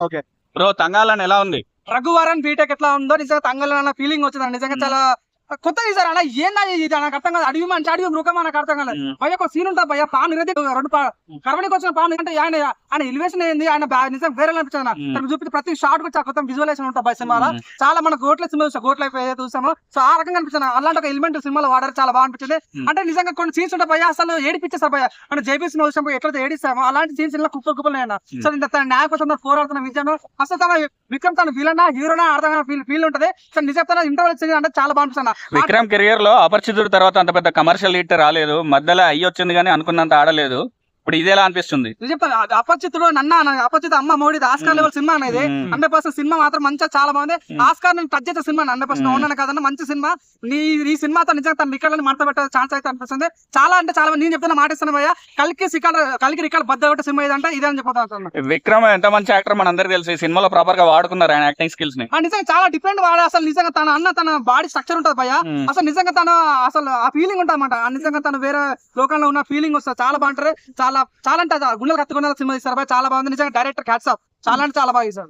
Okay. Bro తంగాలని ఎలా ఉంది? Raghuvaran BTech ఎట్లా ఉందో నిజంగా తంగల్ అన్న ఫీలింగ్ వచ్చింది నిజంగా. చాలా కొత్తగా తీసారు అన్న. ఏందా ఇది నాకు అర్థం కాదు. అడవి మంచి అడవి మృగమా నాకు అర్థం కాలేదు. భయ ఒక సీన్ ఉంటుంది భయ, పాము నిరది రెండు కర్మనికి వచ్చిన పాము అంటే ఆయన ఎలివేషన్ ఏంది, ఆయన నిజం వేరే అనిపించింది. చూపించి ప్రతి షార్ట్ కూడా కొత్త విజువలైజేషన్ ఉంటుంది భయ సినిమాలో. చాలా మన గోట్ల సినిమా చూసాం, గోట్ లైఫ్ ఏదైతే చూసామో సో ఆ రకంగా అనిపించింది. అలాంటి ఒక ఎలిమెంట్ సినిమాలో వాడారు, చాలా బాగా అనిపించింది. అంటే నిజంగా కొన్ని సీన్స్ ఉంటాయి భయ, అసలు ఏడిపించేస్తారు భయ. అంటే జేబీ సినిమా చూసినప్పుడు ఎట్లయితే ఏడిస్తామో అలాంటి సీన్స్ ఇలా కుప్పలు అయినా సో తన న్యాయ కోసం పోరాడుతున్న విజయం. అసలు తన విక్రమ్ తన విలనా హీరోనా అర్థం ఫీల్ ఉంటుంది. సో నిజం తన ఇంటర్వెల్ అంటే చాలా బాగా అనిపిస్తుంది. విక్రమ్ కెరియర్ లో అపరిచితుడు తర్వాత అంత పెద్ద కమర్షియల్ హిట్ రాలేదు, మధ్యలో అయ్యి వచ్చింది కానీ అనుకున్నంత ఆడలేదు. ఇప్పుడు ఇదేలా అనిపిస్తుంది? అపరిచితుడు అపరిచిత అమ్మ మోడీ ఆస్కార్ లెవెల్ సినిమా అనేది 100% సినిమా మాత్రం మంచిగా చాలా బాగుంది. ఆస్కార్ నేను టచ్ చేసే సినిమా 100% ఉన్నాను కదన్నా, మంచి సినిమా. ఈ సినిమాతో నిజంగా తన రికార్డులను మడత పెట్టే ఛాన్స్ అయితే అనిపిస్తుంది. చాలా అంటే చాలా నేను చెప్తున్నా మాటిస్తాను భయ్య, కలికి రికార్డు బద్ద కొట్టే సినిమా ఇదంటే ఇదే అని చెప్తాను. విక్రమ్ ఎంత మంచి యాక్టర్ మన అందరికి తెలుసు. ఈ సినిమాలో ప్రాపర్ గా వాడుకున్నారు ఆయన యాక్టింగ్ స్కిల్స్ ని. నిజంగా చాలా డిఫరెంట్ వాడు. అసలు నిజంగా తన బాడీ స్ట్రక్చర్ ఉంటుంది భయ్య, అసలు నిజంగా అసలు ఆ ఫీలింగ్ ఉంటుంది అన్నమాట. నిజంగా తను వేరే లోకంలో ఉన్న ఫీలింగ్ వస్తుంది. చాలా బాగుంటారు. చాలా అంటే గుండెలు కత్తుకున్న సినిమా తీస్తారు. చాలా బాగుంది నిజంగా. Director hats off. చాలా అంటే చాలా బాగా తీశారు.